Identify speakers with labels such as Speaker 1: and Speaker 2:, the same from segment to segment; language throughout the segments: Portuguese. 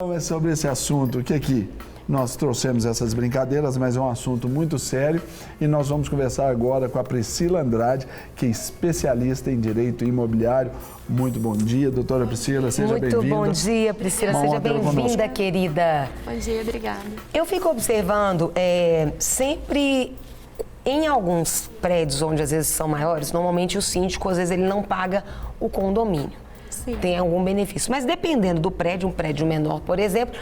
Speaker 1: É sobre esse assunto que aqui nós trouxemos essas brincadeiras, mas é um assunto muito sério e nós vamos conversar agora com a Priscila Andrade, que é especialista em direito imobiliário. Muito bom dia, doutora Priscila, seja bem-vinda.
Speaker 2: Muito bom dia, Priscila, seja bem-vinda, querida.
Speaker 3: Bom dia, obrigada.
Speaker 2: Eu fico observando, sempre em alguns prédios onde às vezes são maiores, normalmente o síndico às vezes ele não paga o condomínio.
Speaker 3: Sim.
Speaker 2: Tem algum benefício. Mas dependendo do prédio, um prédio menor, por exemplo,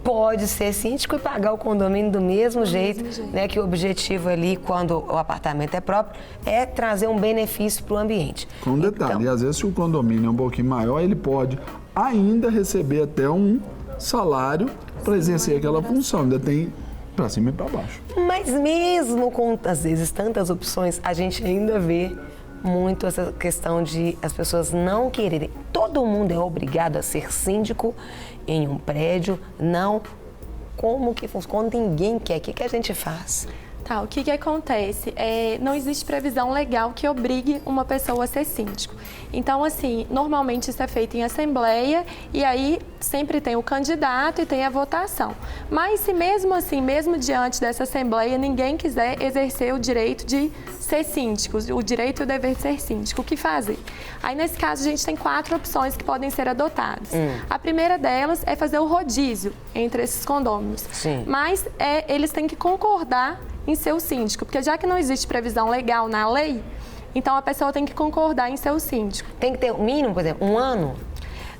Speaker 2: pode ser síndico e pagar o condomínio do mesmo jeito, né? Que o objetivo ali, quando o apartamento é próprio, é trazer um benefício para o ambiente.
Speaker 1: Com um detalhe,
Speaker 2: Então,
Speaker 1: às vezes se o condomínio é um pouquinho maior, ele pode ainda receber até um salário para exercer aquela função, ainda tem para cima e para baixo.
Speaker 2: mas mesmo com, às vezes, tantas opções, a gente ainda vê muito essa questão de as pessoas não quererem. Todo mundo é obrigado a ser síndico em um prédio, não. Como que funciona? Quando ninguém quer, o que a gente faz?
Speaker 3: Tá, o que acontece? Não existe previsão legal que obrigue uma pessoa a ser síndico. Então, assim, normalmente isso é feito em assembleia e aí sempre tem o candidato e tem a votação. Mas se mesmo assim, mesmo diante dessa assembleia, ninguém quiser exercer o direito de ser síndico, o direito e o dever de ser síndico, o que fazer? Aí, nesse caso, a gente tem 4 opções que podem ser adotadas. A primeira delas é fazer o rodízio entre esses condôminos.
Speaker 2: Sim.
Speaker 3: Mas eles têm que concordar em ser o síndico, porque já que não existe previsão legal na lei, então a pessoa tem que concordar em ser o síndico.
Speaker 2: Tem que ter um mínimo, por exemplo, 1 ano?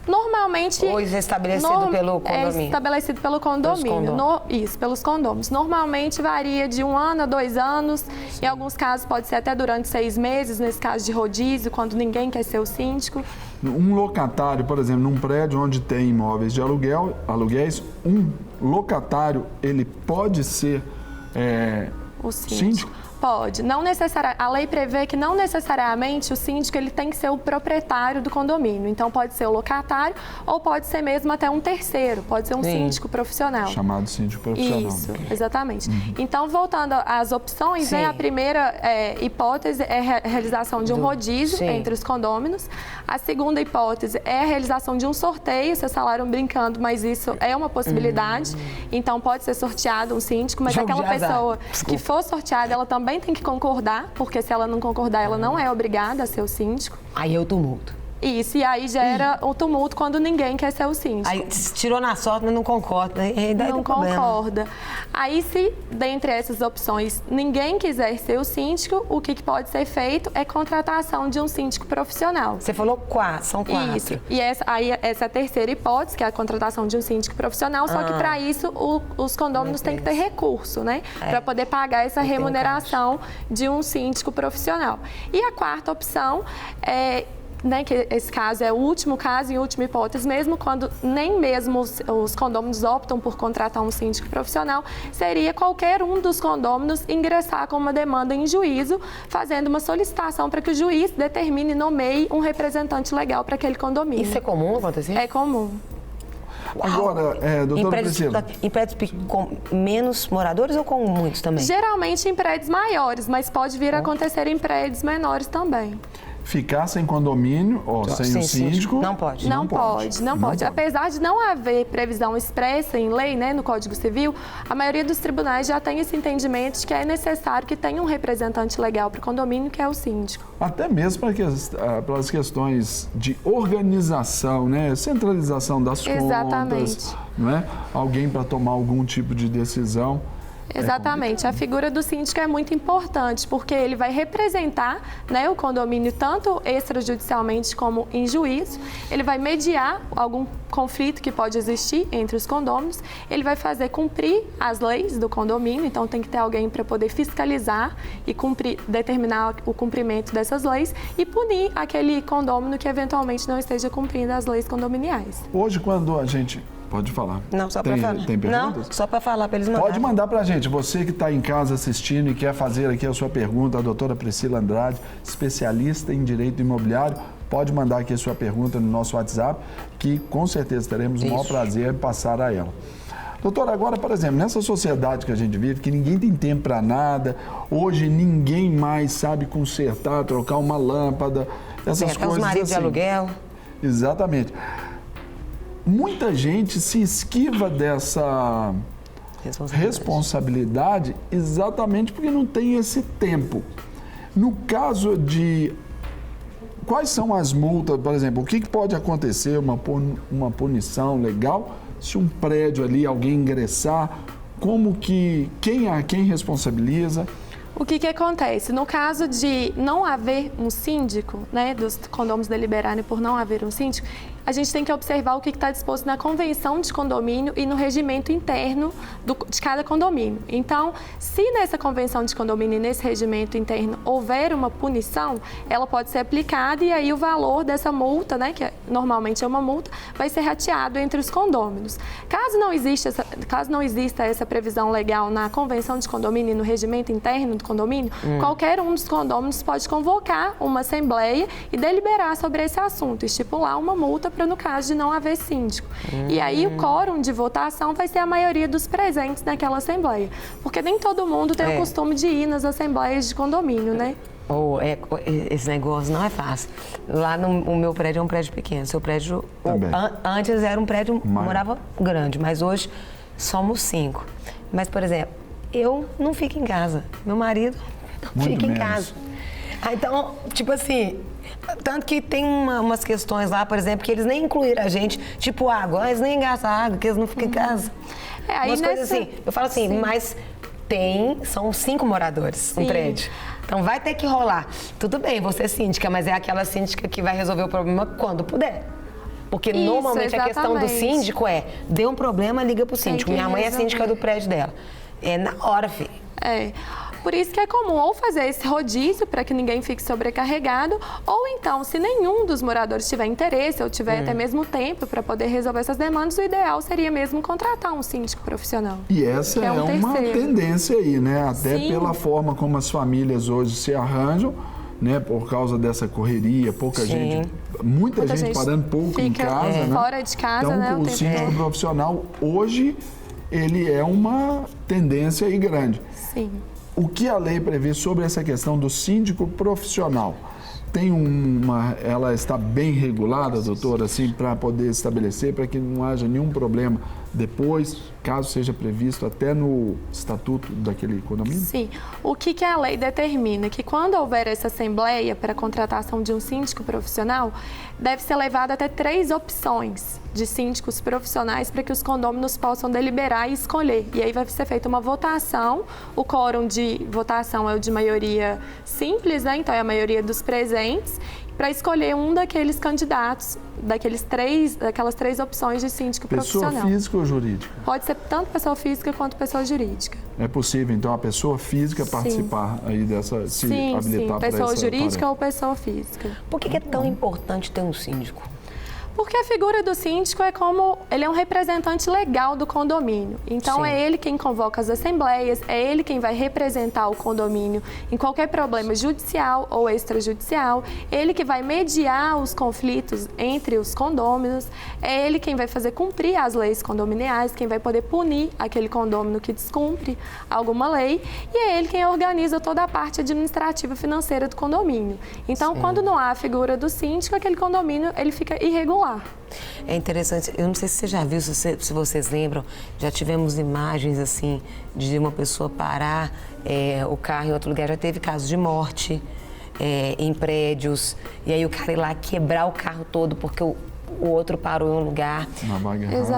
Speaker 3: Normalmente...
Speaker 2: Ou isso é estabelecido pelo condomínio?
Speaker 3: É estabelecido pelo condomínio. Isso, pelos condôminos. Normalmente varia de 1 ano a 2 anos. Sim. Em alguns casos pode ser até durante 6 meses, nesse caso de rodízio, quando ninguém quer ser o síndico.
Speaker 1: Um locatário, por exemplo, num prédio onde tem imóveis de aluguéis, um locatário, ele pode ser
Speaker 3: o síndico? Pode. Não necessariamente. A lei prevê que não necessariamente o síndico ele tem que ser o proprietário do condomínio. Então pode ser o locatário ou pode ser mesmo até um terceiro. Pode ser um síndico profissional.
Speaker 1: Chamado síndico profissional.
Speaker 3: Isso, exatamente. Então, voltando às opções, né, a primeira hipótese é a realização de um rodízio entre os condôminos. A segunda hipótese é a realização de um sorteio. Vocês falaram brincando, mas isso é uma possibilidade. Então, pode ser sorteado um síndico, mas aquela pessoa que for sorteada, ela também tem que concordar, porque se ela não concordar, ela não é obrigada a ser o síndico.
Speaker 2: Aí é o tumulto.
Speaker 3: Isso, e aí gera o tumulto quando ninguém quer ser o síndico.
Speaker 2: Aí tirou na sorte, mas não concorda.
Speaker 3: Não concorda. Aí, se dentre essas opções ninguém quiser ser o síndico, o que pode ser feito é contratação de um síndico profissional.
Speaker 2: Você falou 4, são 4.
Speaker 3: Isso. E essa é a terceira hipótese, que é a contratação de um síndico profissional, só que para isso os condôminos têm que ter recurso, né? Para poder pagar essa remuneração de um síndico profissional. E a quarta opção é... Né, que esse caso é o último caso e última hipótese, mesmo quando nem mesmo os condôminos optam por contratar um síndico profissional, seria qualquer um dos condôminos ingressar com uma demanda em juízo, fazendo uma solicitação para que o juiz determine e nomeie um representante legal para aquele condomínio.
Speaker 2: Isso é comum acontecer?
Speaker 3: É comum.
Speaker 1: Agora, doutora Priscila...
Speaker 2: Em prédios com menos moradores ou com muitos também?
Speaker 3: Geralmente em prédios maiores, mas pode vir a acontecer em prédios menores também.
Speaker 1: Ficar sem condomínio ou sem o síndico...
Speaker 2: Não pode.
Speaker 3: Não pode. Apesar de não haver previsão expressa em lei, né, no Código Civil, a maioria dos tribunais já tem esse entendimento de que é necessário que tenha um representante legal para o condomínio, que é o síndico.
Speaker 1: Até mesmo para as questões de organização, né, centralização das contas, não é? Alguém para tomar algum tipo de decisão.
Speaker 3: Exatamente. A figura do síndico é muito importante, porque ele vai representar, né, o condomínio tanto extrajudicialmente como em juízo, ele vai mediar algum conflito que pode existir entre os condôminos, ele vai fazer cumprir as leis do condomínio, então tem que ter alguém para poder fiscalizar e determinar o cumprimento dessas leis e punir aquele condômino que eventualmente não esteja cumprindo as leis condominiais.
Speaker 1: Hoje, quando a gente... Pode falar.
Speaker 2: Não, só para falar.
Speaker 1: Tem perguntas?
Speaker 2: Não, só para falar, para eles mandarem.
Speaker 1: Pode mandar para a gente. Você que está em casa assistindo e quer fazer aqui a sua pergunta, a doutora Priscila Andrade, especialista em direito imobiliário, pode mandar aqui a sua pergunta no nosso WhatsApp, que com certeza teremos o maior prazer em passar a ela. Doutora, agora, por exemplo, nessa sociedade que a gente vive, que ninguém tem tempo para nada, hoje ninguém mais sabe consertar, trocar uma lâmpada, essas coisas
Speaker 2: os maridos
Speaker 1: assim.
Speaker 2: de aluguel.
Speaker 1: Exatamente. muita gente se esquiva dessa responsabilidade exatamente porque não tem esse tempo. No caso de... Quais são as multas, por exemplo, o que pode acontecer, uma punição legal, se um prédio ali, alguém ingressar, como que, quem responsabiliza?
Speaker 3: O que acontece? No caso de não haver um síndico, né, dos condôminos deliberarem por não haver um síndico, a gente tem que observar o que está disposto na convenção de condomínio e no regimento interno de cada condomínio. Então, se nessa convenção de condomínio e nesse regimento interno houver uma punição, ela pode ser aplicada e aí o valor dessa multa, né, que normalmente é uma multa, vai ser rateado entre os condôminos. Caso não exista essa previsão legal na convenção de condomínio e no regimento interno do condomínio, qualquer um dos condôminos pode convocar uma assembleia e deliberar sobre esse assunto, estipular uma multa no caso de não haver síndico. E aí o quórum de votação vai ser a maioria dos presentes naquela assembleia. Porque nem todo mundo tem o costume de ir nas assembleias de condomínio, né?
Speaker 2: Esse negócio não é fácil. Lá no meu prédio é um prédio pequeno. Seu prédio, antes era um prédio, morava grande, mas hoje somos 5. Mas, por exemplo, eu não fico em casa. Meu marido não fica em casa. Então, tipo assim... Tanto que tem umas questões lá, por exemplo, que eles nem incluíram a gente, tipo água, eles nem gastam água, que eles não ficam em casa. Umas coisas assim. Eu falo assim, mas são 5 moradores, um prédio. Então vai ter que rolar. Tudo bem, você é síndica, mas é aquela síndica que vai resolver o problema quando puder. Porque normalmente a questão do síndico deu um problema, liga pro síndico. Minha mãe é síndica do prédio dela. É na hora, filho.
Speaker 3: Por isso que é comum ou fazer esse rodízio para que ninguém fique sobrecarregado, ou então, se nenhum dos moradores tiver interesse ou tiver até mesmo tempo para poder resolver essas demandas, o ideal seria mesmo contratar um síndico profissional.
Speaker 1: E essa é uma tendência aí, né? Até pela forma como as famílias hoje se arranjam, né? Por causa dessa correria, muita gente parando pouco em casa, né?
Speaker 3: Fora de casa,
Speaker 1: então,
Speaker 3: né?
Speaker 1: O síndico profissional hoje ele é uma tendência aí grande.
Speaker 3: Sim.
Speaker 1: O que a lei prevê sobre essa questão do síndico profissional? Ela está bem regulada, doutora, assim, para poder estabelecer, para que não haja nenhum problema depois, caso seja previsto até no estatuto daquele condomínio?
Speaker 3: Sim. O que a lei determina? Que quando houver essa assembleia para a contratação de um síndico profissional, deve ser levada até 3 opções de síndicos profissionais para que os condôminos possam deliberar e escolher. E aí vai ser feita uma votação, o quórum de votação é o de maioria simples, né? Então é a maioria dos presentes, para escolher um daqueles candidatos, daquelas 3 opções de síndico profissional.
Speaker 1: Pessoa física ou jurídica?
Speaker 3: Pode ser tanto pessoa física quanto pessoa jurídica.
Speaker 1: É possível, então, a pessoa física participar aí dessa, se habilitar para essa
Speaker 3: pessoa jurídica
Speaker 1: tarefa.
Speaker 3: ou pessoa física.
Speaker 2: Por que é tão importante ter um síndico?
Speaker 3: Porque a figura do síndico ele é um representante legal do condomínio. Então, é ele quem convoca as assembleias, é ele quem vai representar o condomínio em qualquer problema judicial ou extrajudicial, ele que vai mediar os conflitos entre os condôminos, é ele quem vai fazer cumprir as leis condominiais, quem vai poder punir aquele condômino que descumpre alguma lei, e é ele quem organiza toda a parte administrativa financeira do condomínio. Então, quando não há a figura do síndico, aquele condomínio ele fica irregular.
Speaker 2: É interessante, eu não sei se você já viu, se vocês lembram, já tivemos imagens assim de uma pessoa parar o carro em outro lugar, já teve casos de morte em prédios, e aí o cara ir lá quebrar o carro todo porque o outro parou em um lugar.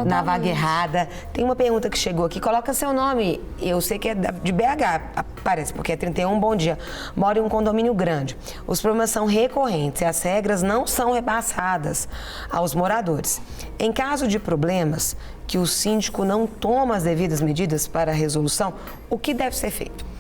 Speaker 2: Na vaga errada. Tem uma pergunta que chegou aqui, coloca seu nome, eu sei que é de BH, parece, porque é 31, bom dia. Moro em um condomínio grande. Os problemas são recorrentes e as regras não são repassadas aos moradores. Em caso de problemas que o síndico não toma as devidas medidas para a resolução, o que deve ser feito?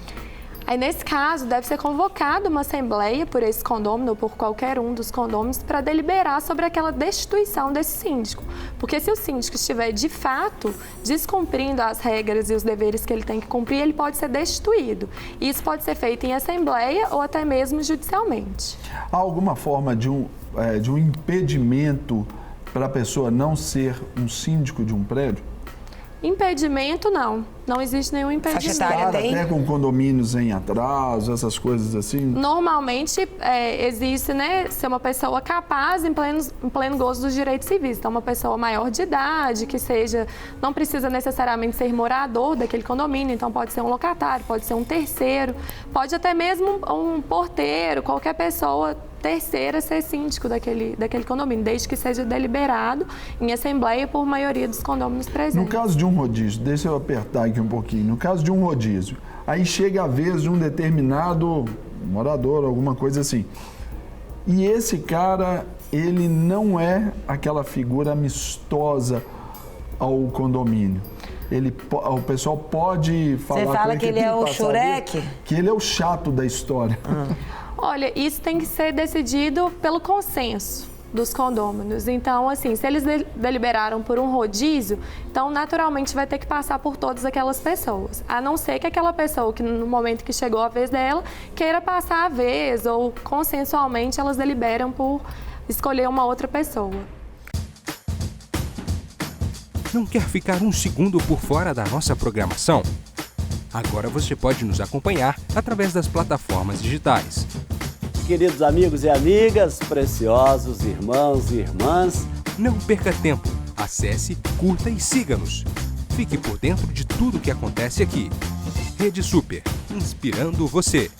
Speaker 3: Aí, nesse caso, deve ser convocada uma assembleia por esse condômino ou por qualquer um dos condôminos para deliberar sobre aquela destituição desse síndico. Porque se o síndico estiver, de fato, descumprindo as regras e os deveres que ele tem que cumprir, ele pode ser destituído. E isso pode ser feito em assembleia ou até mesmo judicialmente.
Speaker 1: Há alguma forma de um impedimento para a pessoa não ser um síndico de um prédio?
Speaker 3: Impedimento, não. Não existe nenhum impedimento.
Speaker 2: Faixa etária tem?
Speaker 1: Até com condomínios em atraso, essas coisas assim?
Speaker 3: Normalmente, existe, né, ser uma pessoa capaz em pleno gozo dos direitos civis. Então, uma pessoa maior de idade, que seja, não precisa necessariamente ser morador daquele condomínio, então pode ser um locatário, pode ser um terceiro, pode até mesmo um porteiro, qualquer pessoa terceira ser síndico daquele condomínio, desde que seja deliberado em assembleia por maioria dos condôminos presentes.
Speaker 1: No caso de um rodízio, deixa eu apertar aqui um pouquinho, no caso de um rodízio, aí chega a vez de um determinado morador, alguma coisa assim, e esse cara, ele não é aquela figura amistosa ao condomínio. O pessoal pode falar...
Speaker 2: Você fala que ele é o Shurek?
Speaker 1: Que ele é o chato da história.
Speaker 3: Olha, isso tem que ser decidido pelo consenso dos condôminos. Então, assim, se eles deliberaram por um rodízio, então naturalmente vai ter que passar por todas aquelas pessoas. A não ser que aquela pessoa, que no momento que chegou a vez dela, queira passar a vez, ou consensualmente elas deliberam por escolher uma outra pessoa.
Speaker 4: Não quer ficar um segundo por fora da nossa programação? Agora você pode nos acompanhar através das plataformas digitais.
Speaker 5: Queridos amigos e amigas, preciosos irmãos e irmãs,
Speaker 4: não perca tempo. Acesse, curta e siga-nos. Fique por dentro de tudo o que acontece aqui. Rede Super, inspirando você.